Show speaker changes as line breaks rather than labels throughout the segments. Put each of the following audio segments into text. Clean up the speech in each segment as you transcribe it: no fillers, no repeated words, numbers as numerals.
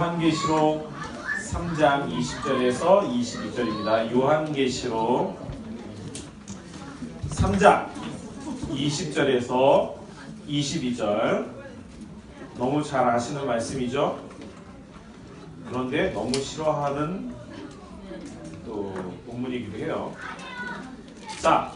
요한계시록 3장 20절에서 22절입니다. 요한계시록 3장 20절에서 22절. 너무 잘 아시는 말씀이죠. 그런데 너무 싫어하는 또 본문이기도 해요. 자,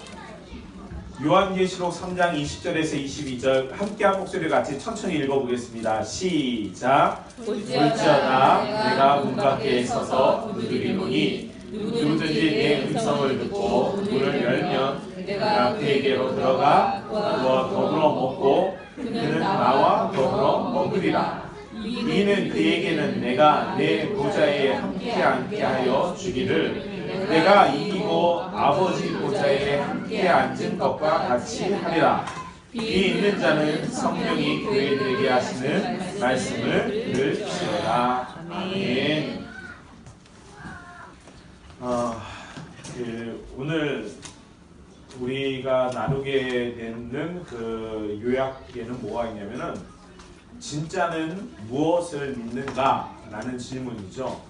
요한계시록 3장 20절에서 22절 함께 한 목소리 같이 천천히 읽어보겠습니다. 시작. 볼지어다 내가 문 밖에 서서 두드리노니 누구든지 내 음성을 듣고 문을 열면 내가 그에게로 들어가 그와 더불어 먹고 그는 나와 더불어 먹으리라. 이는 그에게는 내가 내 보좌에 함께 앉게 하여 주기를 내가 이기고 아버지 보좌에 함께 앉은 것과 같이 하리라. 이 있는 자는 성령이 교회들에게 하시는 말씀을 들을지어다. 아멘. 오늘 우리가 나누게 되는 그 요약에는 뭐가 있냐면은 진짜는 무엇을 믿는가? 라는 질문이죠.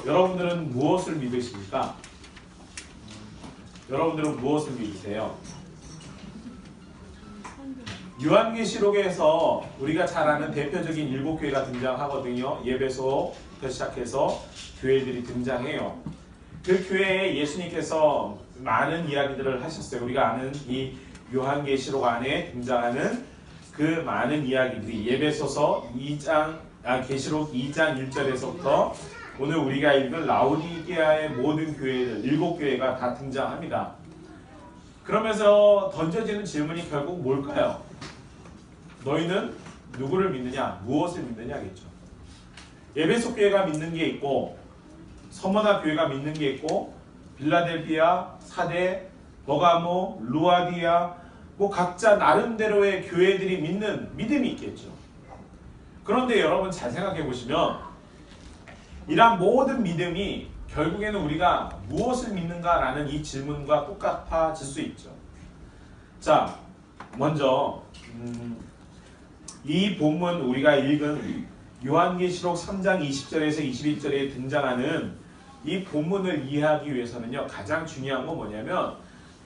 여러분들은 무엇을 믿으십니까? 여러분들은 무엇을 믿으세요? 요한계시록에서 우리가 잘 아는 대표적인 7교회가 등장하거든요. 예배소부터 시작해서 교회들이 등장해요. 그 교회에 예수님께서 많은 이야기들을 하셨어요. 우리가 아는 이 요한계시록 안에 등장하는 그 많은 이야기들이 예배소서 2장, 계시록 2장 1절에서부터 오늘 우리가 읽은 라오디게아의 모든 교회들, 7교회가 다 등장합니다. 그러면서 던져지는 질문이 결국 뭘까요? 너희는 누구를 믿느냐? 무엇을 믿느냐겠죠. 에베소 교회가 믿는 게 있고 서머나 교회가 믿는 게 있고 빌라델피아, 사대, 버가모, 루아디아 뭐 각자 나름대로의 교회들이 믿는 믿음이 있겠죠. 그런데 여러분 잘 생각해 보시면 이러한 모든 믿음이 결국에는 우리가 무엇을 믿는가라는 이 질문과 똑같아질 수 있죠. 자, 먼저 이 본문 우리가 읽은 요한계시록 3장 20절에서 21절에 등장하는 이 본문을 이해하기 위해서는요, 가장 중요한 건 뭐냐면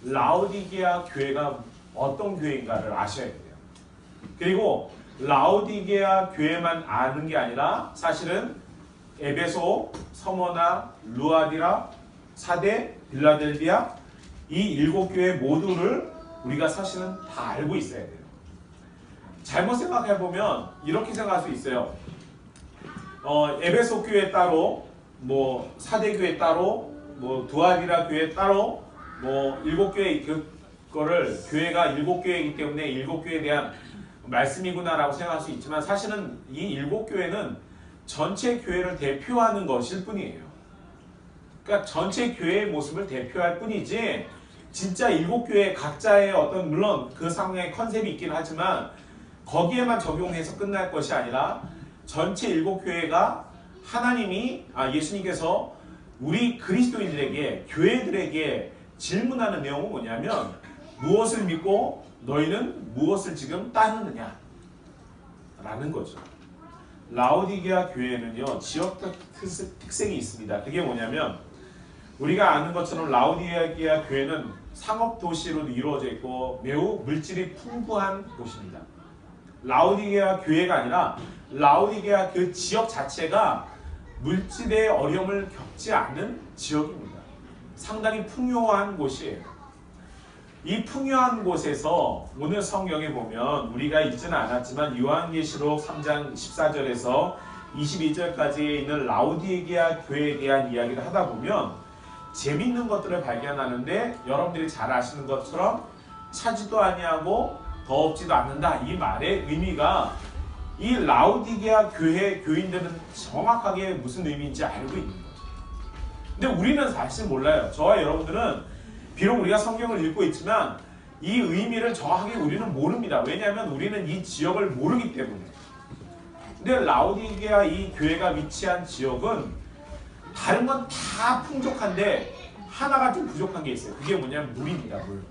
라오디게아 교회가 어떤 교회인가를 아셔야 돼요. 그리고 라오디게아 교회만 아는 게 아니라 사실은 에베소, 서머나, 루아디라, 사대, 빌라델비아 이 7교회 모두를 우리가 사실은 다 알고 있어야 돼요. 잘못 생각해보면 이렇게 생각할 수 있어요. 에베소 교회 따로, 뭐 사대 교회 따로, 뭐 두아디라 교회 따로, 뭐 7교회 그거를 교회가 7교회이기 때문에 7교회에 대한 말씀이구나라고 생각할 수 있지만 사실은 이 7교회는 전체 교회를 대표하는 것일 뿐이에요. 그러니까 전체 교회의 모습을 대표할 뿐이지 진짜 7교회 각자의 어떤 물론 그 상황의 컨셉이 있긴 하지만 거기에만 적용해서 끝날 것이 아니라 전체 7교회가 하나님이 예수님께서 우리 그리스도인들에게 교회들에게 질문하는 내용은 뭐냐면 무엇을 믿고 너희는 무엇을 지금 따르느냐 라는 거죠. 라오디게아 교회는요 지역적 특색이 있습니다. 그게 뭐냐면 우리가 아는 것처럼 라오디게아 교회는 상업도시로 이루어져 있고 매우 물질이 풍부한 곳입니다. 라오디게아 교회가 아니라 라오디게아 그 지역 자체가 물질의 어려움을 겪지 않는 지역입니다. 상당히 풍요한 곳이에요. 이 풍요한 곳에서 오늘 성경에 보면 우리가 읽지는 않았지만 요한계시록 3장 14절에서 22절까지 있는 라오디게아 교회에 대한 이야기를 하다 보면 재밌는 것들을 발견하는데 여러분들이 잘 아시는 것처럼 차지도 아니하고 더럽지도 않는다. 이 말의 의미가 이 라오디게아 교회 교인들은 정확하게 무슨 의미인지 알고 있는 거죠. 근데 우리는 사실 몰라요. 저와 여러분들은 비록 우리가 성경을 읽고 있지만 이 의미를 정확하게 우리는 모릅니다. 왜냐하면 우리는 이 지역을 모르기 때문에. 근데 라오디게아 이 교회가 위치한 지역은 다른 건 다 풍족한데 하나가 좀 부족한 게 있어요. 그게 뭐냐면 물입니다. 물.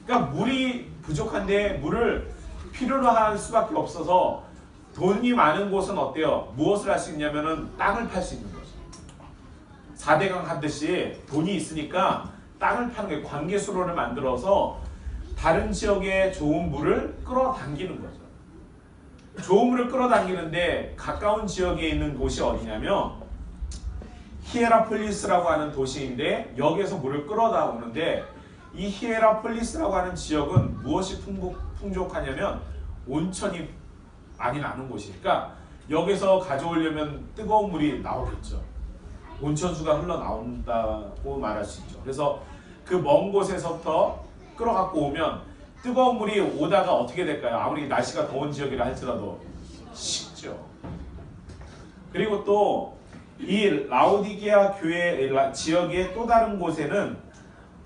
그러니까 물이 부족한데 물을 필요로 할 수밖에 없어서 돈이 많은 곳은 어때요? 무엇을 할 수 있냐면은 땅을 팔 수 있는 거죠. 4대강 하듯이 돈이 있으니까 땅을 파는 게 관계수로를 만들어서 다른 지역에 좋은 물을 끌어당기는 거죠. 좋은 물을 끌어당기는데 가까운 지역에 있는 곳이 어디냐면 히에라폴리스라고 하는 도시인데 여기에서 물을 끌어다 오는데 이 히에라폴리스라고 하는 지역은 무엇이 풍족하냐면 온천이 많이 나는 곳이니까 여기서 가져오려면 뜨거운 물이 나오겠죠. 온천수가 흘러나온다고 말할 수 있죠. 그래서 그 먼 곳에서부터 끌어갖고 오면 뜨거운 물이 오다가 어떻게 될까요? 아무리 날씨가 더운 지역이라 할지라도 식죠. 그리고 또 이 라오디게아 교회 지역의 또 다른 곳에는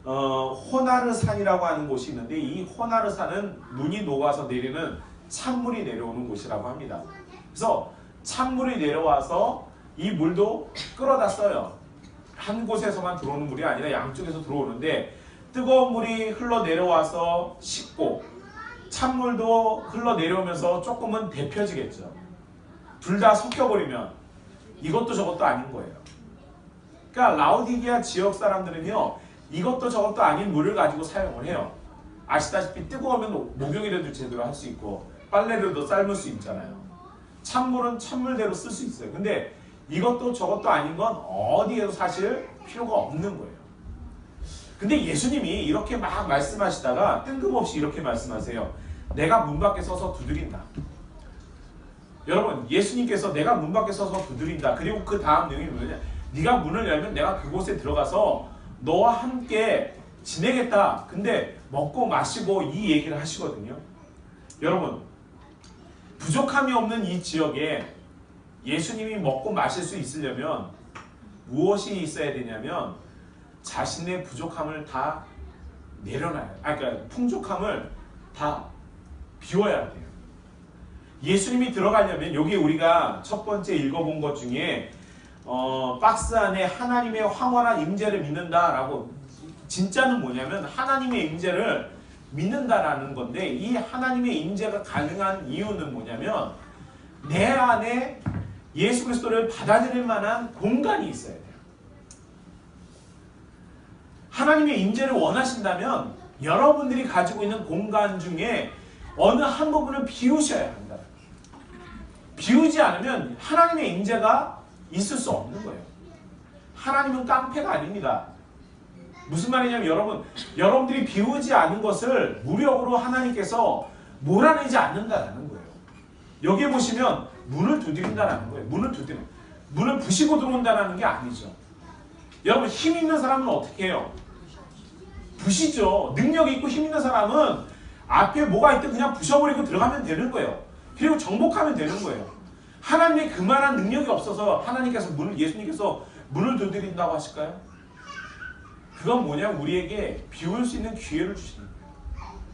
호나르산이라고 하는 곳이 있는데 이 호나르산은 눈이 녹아서 내리는 찬물이 내려오는 곳이라고 합니다. 그래서 찬물이 내려와서 이 물도 끌어다 써요. 한 곳에서만 들어오는 물이 아니라 양쪽에서 들어오는데 뜨거운 물이 흘러내려와서 식고 찬물도 흘러내려오면서 조금은 데펴지겠죠. 둘 다 섞여버리면 이것도 저것도 아닌 거예요. 그러니까 라오디게아 지역 사람들은요 이것도 저것도 아닌 물을 가지고 사용을 해요. 아시다시피 뜨거우면 목욕이라도 제대로 할 수 있고 빨래라도 삶을 수 있잖아요. 찬물은 찬물대로 쓸 수 있어요. 근데 이것도 저것도 아닌 건 어디에도 사실 필요가 없는 거예요. 근데 예수님이 이렇게 막 말씀하시다가 뜬금없이 이렇게 말씀하세요. 내가 문 밖에 서서 두드린다. 여러분 예수님께서 내가 문 밖에 서서 두드린다. 그리고 그 다음 내용이 뭐냐? 네가 문을 열면 내가 그곳에 들어가서 너와 함께 지내겠다. 근데 먹고 마시고 이 얘기를 하시거든요. 여러분 부족함이 없는 이 지역에 예수님이 먹고 마실 수 있으려면 무엇이 있어야 되냐면 자신의 부족함을 다 내려놔요. 그러니까 풍족함을 다 비워야 돼요. 예수님이 들어가려면 여기 우리가 첫 번째 읽어본 것 중에 박스 안에 하나님의 황홀한 임재를 믿는다라고 진짜는 뭐냐면 하나님의 임재를 믿는다라는 건데 이 하나님의 임재가 가능한 이유는 뭐냐면 내 안에 예수 그리스도를 받아들일 만한 공간이 있어야 돼요. 하나님의 임재를 원하신다면 여러분들이 가지고 있는 공간 중에 어느 한 부분을 비우셔야 합니다. 비우지 않으면 하나님의 임재가 있을 수 없는 거예요. 하나님은 깡패가 아닙니다. 무슨 말이냐면 여러분들이 비우지 않은 것을 무력으로 하나님께서 몰아내지 않는다는 거예요. 여기에 보시면 문을 두드린다는 거예요. 문을 부시고 들어온다는 게 아니죠. 여러분 힘 있는 사람은 어떻게 해요? 부시죠. 능력 있고 힘 있는 사람은 앞에 뭐가 있든 그냥 부셔버리고 들어가면 되는 거예요. 그리고 정복하면 되는 거예요. 하나님의 그만한 능력이 없어서 예수님께서 문을 두드린다고 하실까요? 그건 뭐냐면 우리에게 비울 수 있는 기회를 주시는 거예요.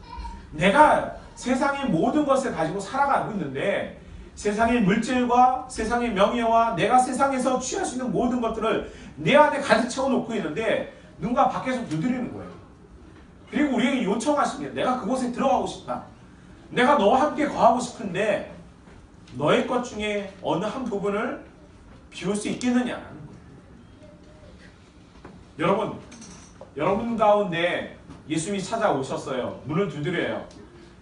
내가 세상의 모든 것을 가지고 살아가고 있는데 세상의 물질과 세상의 명예와 내가 세상에서 취할 수 있는 모든 것들을 내 안에 가득 채워놓고 있는데 누군가 밖에서 두드리는 거예요. 그리고 우리에게 요청하십니다. 내가 그곳에 들어가고 싶다. 내가 너와 함께 거하고 싶은데 너의 것 중에 어느 한 부분을 비울 수 있겠느냐는 거예요. 여러분 가운데 예수님이 찾아오셨어요. 문을 두드려요.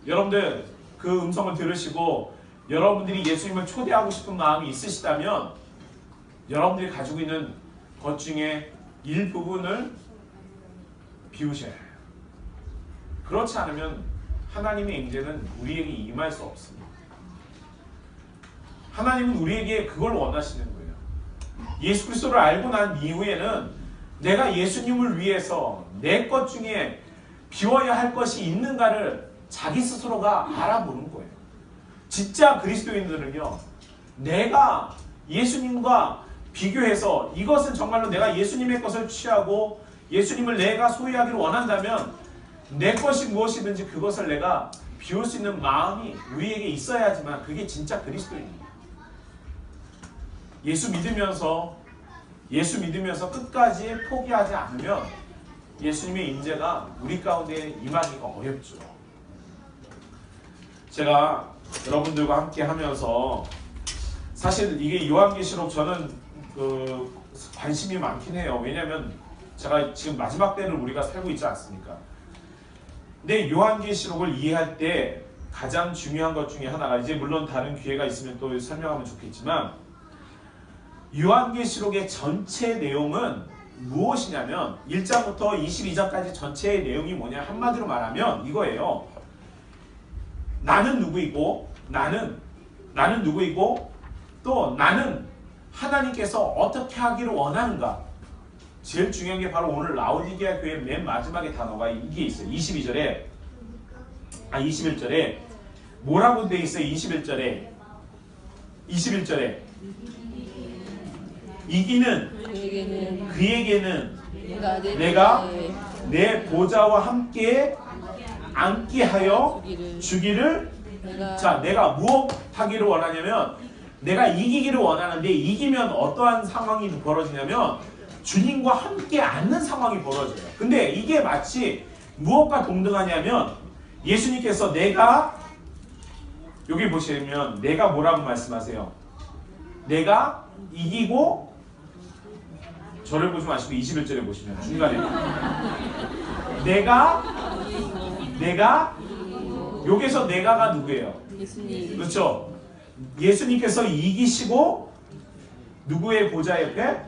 여러분들 그 음성을 들으시고 여러분들이 예수님을 초대하고 싶은 마음이 있으시다면 여러분들이 가지고 있는 것 중에 일부분을 비우셔야 해요. 그렇지 않으면 하나님의 임재는 우리에게 임할 수 없습니다. 하나님은 우리에게 그걸 원하시는 거예요. 예수 그리스도를 알고 난 이후에는 내가 예수님을 위해서 내 것 중에 비워야 할 것이 있는가를 자기 스스로가 알아보는 거예요. 진짜 그리스도인들은요, 내가 예수님과 비교해서 이것은 정말로 내가 예수님의 것을 취하고 예수님을 내가 소유하기를 원한다면 내 것이 무엇이든지 그것을 내가 비울 수 있는 마음이 우리에게 있어야지만 그게 진짜 그리스도입니다. 예수 믿으면서 끝까지 포기하지 않으면 예수님의 임재가 우리 가운데 임하기가 어렵죠. 제가 여러분들과 함께 하면서 사실 이게 요한계시록 저는 관심이 많긴 해요. 왜냐하면 제가 지금 마지막 때를 우리가 살고 있지 않습니까? 근데 요한계시록을 이해할 때 가장 중요한 것 중에 하나가, 이제 물론 다른 기회가 있으면 또 설명하면 좋겠지만, 요한계시록의 전체 내용은 무엇이냐면 1장부터 22장까지 전체의 내용이 뭐냐, 한마디로 말하면 이거예요. 나는 누구이고, 나는 누구이고, 또 나는 하나님께서 어떻게 하기를 원하는가. 제일 중요한 게 바로 오늘 라오디게아 교회 맨 마지막에 단어가 이게 있어요. 21절에 뭐라고 돼 있어요? 21절에 이기는 그에게는 내가 내 보좌와 함께 앉게 하여 주기를. 자, 내가 무엇 하기를 원하냐면, 내가 이기기를 원하는데, 이기면 어떠한 상황이 벌어지냐면 주님과 함께 앉는 상황이 벌어져요. 근데 이게 마치 무엇과 동등하냐면, 예수님께서 내가, 여기 보시면 내가 뭐라고 말씀하세요? 내가 이기고, 저를 보지 마시고 21절에 보시면 중간에 내가 여기서 내가가 누구예요? 예수님. 그렇죠? 예수님께서 이기시고 누구의 보좌 옆에?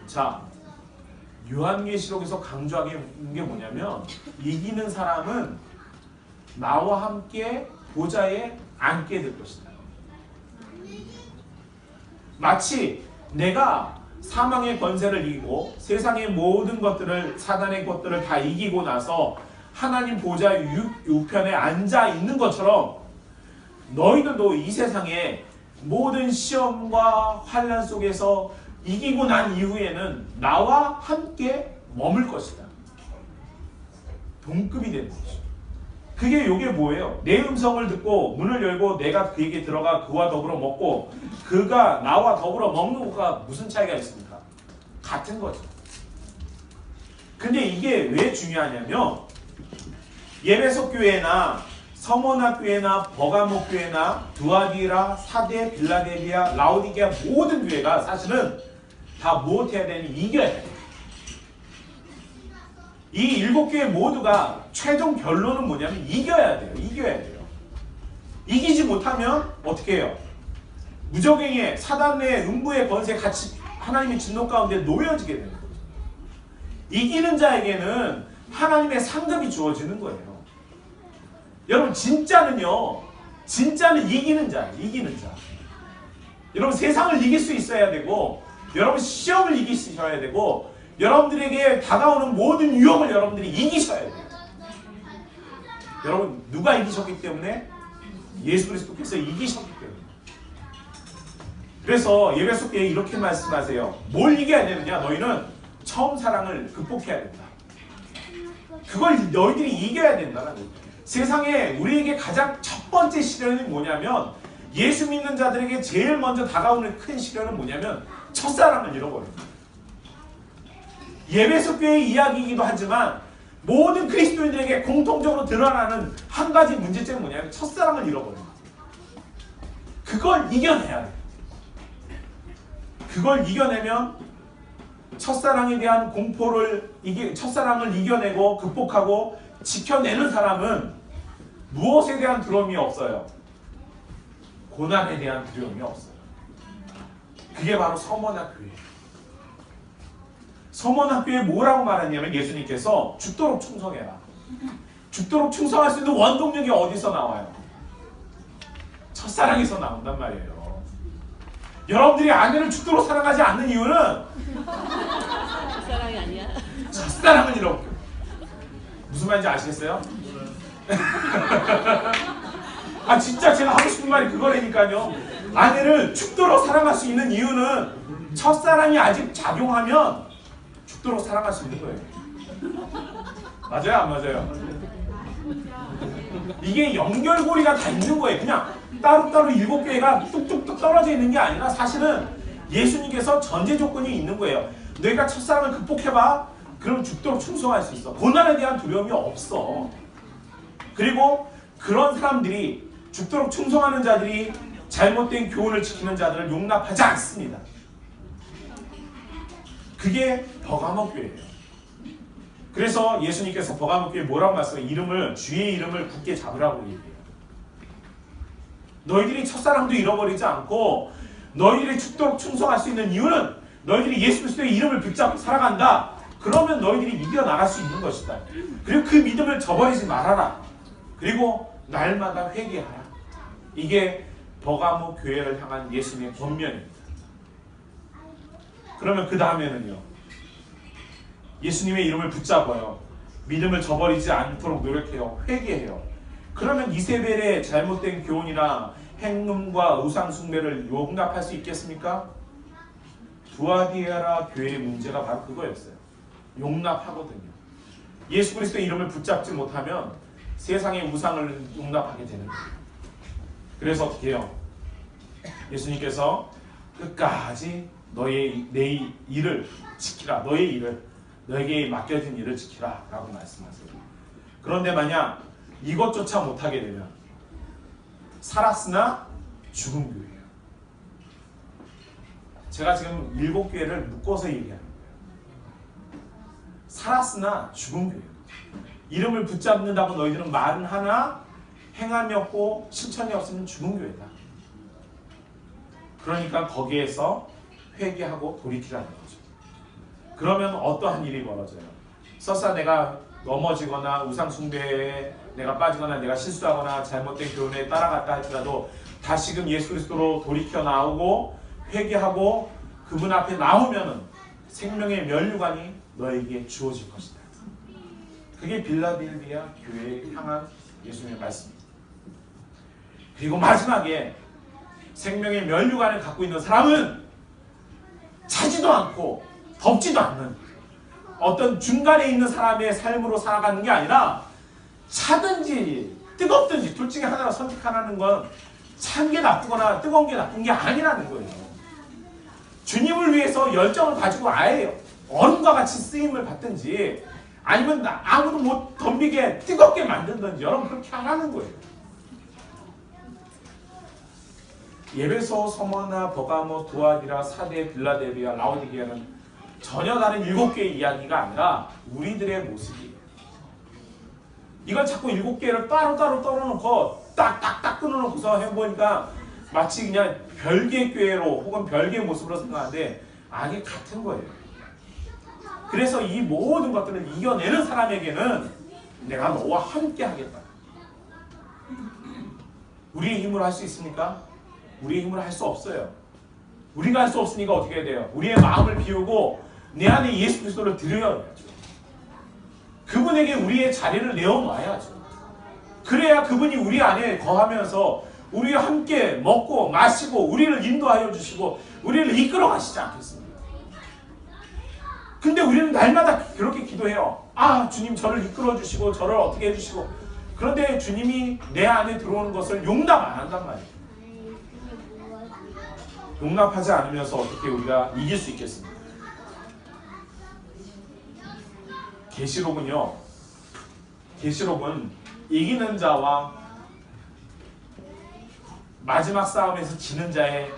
자, 요한계시록에서 강조하는 게 뭐냐면, 이기는 사람은 나와 함께 보좌에 앉게 될 것이다. 마치 내가 사망의 권세를 이기고 세상의 모든 것들을, 사단의 것들을 다 이기고 나서 하나님 보좌 우편에 앉아 있는 것처럼, 너희들도 이 세상의 모든 시험과 환난 속에서 이기고 난 이후에는 나와 함께 머물 것이다. 동급이 되는 거죠. 그게 요게 뭐예요? 내 음성을 듣고 문을 열고 내가 그에게 들어가 그와 더불어 먹고 그가 나와 더불어 먹는 것과 무슨 차이가 있습니까? 같은 거죠. 근데 이게 왜 중요하냐면, 예배소 교회나 서머나 교회나 버가모 교회나 두아디라, 사대, 빌라델비아, 라오디게아 모든 교회가 사실은 다 무엇해야 되니? 이겨야 돼요. 이 7교회 모두가 최종 결론은 뭐냐면 이겨야 돼요. 이기지 못하면 어떻게 해요? 무적행의 사단의 음부의 권세 같이 하나님의 진노 가운데 놓여지게 되는 거죠. 이기는 자에게는 하나님의 상급이 주어지는 거예요. 여러분, 진짜는 이기는 자예요. 이기는 자. 여러분, 세상을 이길 수 있어야 되고, 여러분 시험을 이기셔야 되고, 여러분들에게 다가오는 모든 유혹을 여러분들이 이기셔야 돼요. 여러분, 누가 이기셨기 때문에? 예수 그리스도께서 이기셨기 때문에. 그래서 예배소 교회에 이렇게 말씀하세요. 뭘 이겨야 되느냐? 너희는 처음 사랑을 극복해야 된다. 그걸 너희들이 이겨야 된다는 거예요. 세상에 우리에게 가장 첫 번째 시련이 뭐냐면, 예수 믿는 자들에게 제일 먼저 다가오는 큰 시련은 뭐냐면 첫사랑을 잃어버려요. 예배소 교회의 이야기이기도 하지만 모든 그리스도인들에게 공통적으로 드러나는 한 가지 문제점은 뭐냐면 첫사랑을 잃어버려요. 그걸 이겨내야 돼요. 그걸 이겨내면 첫사랑에 대한 공포를 첫사랑을 이겨내고 극복하고 지켜내는 사람은 무엇에 대한 두려움이 없어요? 고난에 대한 두려움이 없어요. 그게 바로 서머나교회예요. 서머나교회에 뭐라고 말했냐면, 예수님께서 죽도록 충성해라. 죽도록 충성할 수 있는 원동력이 어디서 나와요? 첫사랑에서 나온단 말이에요. 여러분들이 아내를 죽도록 사랑하지 않는 이유는
첫사랑이 아니야.
첫사랑은 이렇게. 무슨 말인지 아시겠어요? 아, 진짜 제가 하고 싶은 말이 그거라니까요. 아내를 죽도록 사랑할 수 있는 이유는 첫사랑이 아직 작용하면 죽도록 사랑할 수 있는 거예요. 맞아요? 안 맞아요? 이게 연결고리가 다 있는 거예요. 그냥 따로따로 7개가 뚝뚝뚝 떨어져 있는 게 아니라, 사실은 예수님께서 전제 조건이 있는 거예요. 너희가 첫사랑을 극복해봐. 그럼 죽도록 충성할 수 있어. 고난에 대한 두려움이 없어. 그리고 그런 사람들이 죽도록 충성하는 자들이 잘못된 교훈을 지키는 자들을 용납하지 않습니다. 그게 버가모 교회예요. 그래서 예수님께서 버가모 교회에 뭐라고 말씀해요? 이름을, 주의 이름을 굳게 잡으라고 얘기해요. 너희들이 첫사랑도 잃어버리지 않고 너희들이 죽도록 충성할 수 있는 이유는 너희들이 예수 그리스도의 이름을 붙잡고 살아간다. 그러면 너희들이 이겨나갈 수 있는 것이다. 그리고 그 믿음을 저버리지 말아라. 그리고 날마다 회개하라. 이게 버가모 교회를 향한 예수님의 권면입니다. 그러면 그 다음에는요, 예수님의 이름을 붙잡아요. 믿음을 저버리지 않도록 노력해요. 회개해요. 그러면 이세벨의 잘못된 교훈이나 행음과 우상 숭배를 용납할 수 있겠습니까? 두아디아라 교회의 문제가 바로 그거였어요. 용납하거든요. 예수 그리스도의 이름을 붙잡지 못하면 세상의 우상을 용납하게 되는 거예요. 그래서 어떻게 해요? 예수님께서 끝까지 내 일을 지키라. 너의 일을, 너에게 맡겨진 일을 지키라 라고 말씀하세요. 그런데 만약 이것조차 못하게 되면 살았으나 죽은 교회예요. 제가 지금 7교회를 묶어서 얘기하는 거예요. 살았으나 죽은 교회예요. 이름을 붙잡는다고 너희들은 말은 하나 행함이 없고 실천이 없으면 죽은 교회다. 그러니까 거기에서 회개하고 돌이키라는 거죠. 그러면 어떠한 일이 벌어져요? 설사 내가 넘어지거나 우상숭배에 내가 빠지거나 내가 실수하거나 잘못된 교훈에 따라갔다 할지라도 다시금 예수 그리스도로 돌이켜 나오고 회개하고 그분 앞에 나오면은 생명의 면류관이 너에게 주어질 것이다. 그게 빌라델비아 교회에 향한 예수님의 말씀입니다. 그리고 마지막에 생명의 면류관을 갖고 있는 사람은 차지도 않고 덥지도 않는 어떤 중간에 있는 사람의 삶으로 살아가는 게 아니라 차든지 뜨겁든지 둘 중에 하나를 선택하라는 건 찬 게 나쁘거나 뜨거운 게 나쁜 게 아니라는 거예요. 주님을 위해서 열정을 가지고 아예 얼음과 같이 쓰임을 받든지 아니면 아무도 못 덤비게 뜨겁게 만든든지 여러분 그렇게 하라는 거예요. 예배소, 서머나, 버가모, 두아디라, 사데, 빌라델비아, 라오디게아는 전혀 다른 7개의 이야기가 아니라 우리들의 모습이에요. 이걸 자꾸 7개를 따로따로 떨어놓고 딱딱딱 끊어놓고서 해보니까 마치 그냥 별개의 교회로 혹은 별개의 모습으로 생각하는데 아니 같은 거예요. 그래서 이 모든 것들을 이겨내는 사람에게는 내가 너와 함께 하겠다. 우리의 힘으로 할 수 있습니까? 우리의 힘으로 할 수 없어요. 우리가 할 수 없으니까 어떻게 해야 돼요? 우리의 마음을 비우고 내 안에 예수 그리스도를 드려야죠. 그분에게 우리의 자리를 내어놔야죠. 그래야 그분이 우리 안에 거하면서 우리와 함께 먹고 마시고 우리를 인도하여 주시고 우리를 이끌어 가시지 않겠습니까? 근데 우리는 날마다 그렇게 기도해요. 아, 주님 저를 이끌어 주시고 저를 어떻게 해주시고. 그런데 주님이 내 안에 들어오는 것을 용납 안 한단 말이에요. 용납하지 않으면서 어떻게 우리가 이길 수 있겠습니까? 계시록은요. 계시록은 이기는 자와 마지막 싸움에서 지는 자의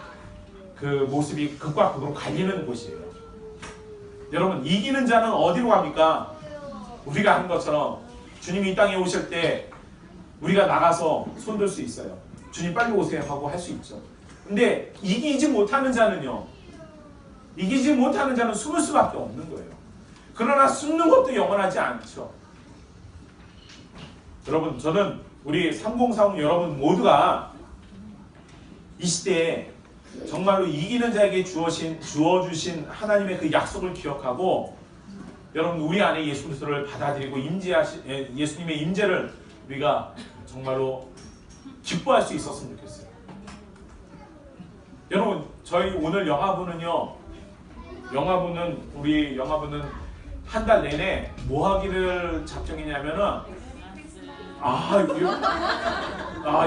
그 모습이 극과 극으로 갈리는 곳이에요. 여러분 이기는 자는 어디로 갑니까? 우리가 하는 것처럼 주님이 이 땅에 오실 때 우리가 나가서 손들 수 있어요. 주님 빨리 오세요 하고 할 수 있죠. 근데 이기지 못하는 자는요. 이기지 못하는 자는 숨을 수밖에 없는 거예요. 그러나 숨는 것도 영원하지 않죠. 여러분 저는 우리 3040 여러분 모두가 이 시대에 정말로 이기는 자에게 주어주신 하나님의 그 약속을 기억하고 여러분 우리 안에 예수 그리스도를 받아들이고 예수님의 임재를 우리가 정말로 기뻐할 수 있었으면 좋겠어요. 여러분 저희 오늘 우리 영화부는 한 달 내내 뭐 하기를 작정했냐면은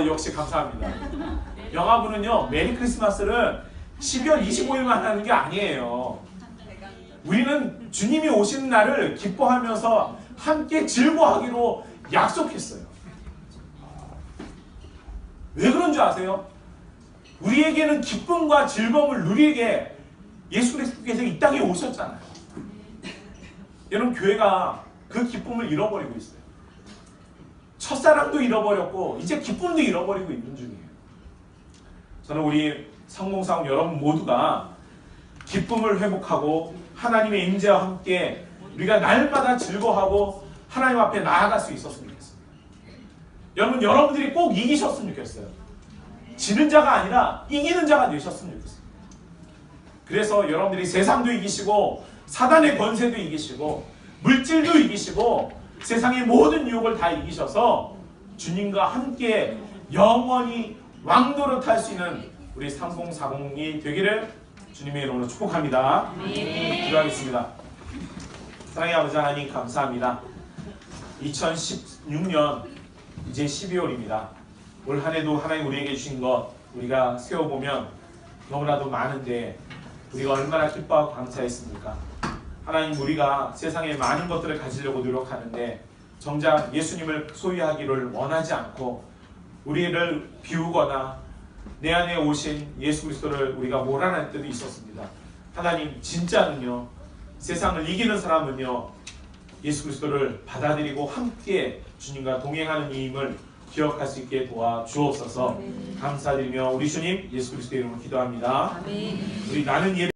역시 감사합니다. 영화부는요 메리 크리스마스를 12월 25일만 하는 게 아니에요. 우리는 주님이 오시는 날을 기뻐하면서 함께 즐거워하기로 약속했어요. 왜 그런 줄 아세요? 우리에게는 기쁨과 즐거움을 누리게 예수 그리스도께서 이 땅에 오셨잖아요. 여러분, 교회가 그 기쁨을 잃어버리고 있어요. 첫사랑도 잃어버렸고 이제 기쁨도 잃어버리고 있는 중이에요. 저는 우리 상봉사원 여러분 모두가 기쁨을 회복하고 하나님의 임재와 함께 우리가 날마다 즐거워하고 하나님 앞에 나아갈 수 있었으면 좋겠습니다. 여러분들이 꼭 이기셨으면 좋겠어요. 지는 자가 아니라 이기는 자가 되셨으면 좋겠어요. 그래서 여러분들이 세상도 이기시고 사단의 권세도 이기시고 물질도 이기시고 세상의 모든 유혹을 다 이기셔서 주님과 함께 영원히 왕도를 탈 수 있는 우리 3040이 되기를 주님의 이름으로 축복합니다. 기도하겠습니다. 사랑의 아버지 하나님, 감사합니다. 2016년 이제 12월입니다. 올 한 해도 하나님 우리에게 주신 것 우리가 세워보면 너무나도 많은데 우리가 얼마나 기뻐하고 감사했습니까? 하나님, 우리가 세상에 많은 것들을 가지려고 노력하는데 정작 예수님을 소유하기를 원하지 않고 우리를 비우거나 내 안에 오신 예수 그리스도를 우리가 몰아낼 때도 있었습니다. 하나님, 진짜는요, 세상을 이기는 사람은요, 예수 그리스도를 받아들이고 함께 주님과 동행하는 이임을 기억할 수 있게 도와주옵소서. 감사드리며 우리 주님 예수 그리스도의 이름으로 기도합니다. 우리 나는 예배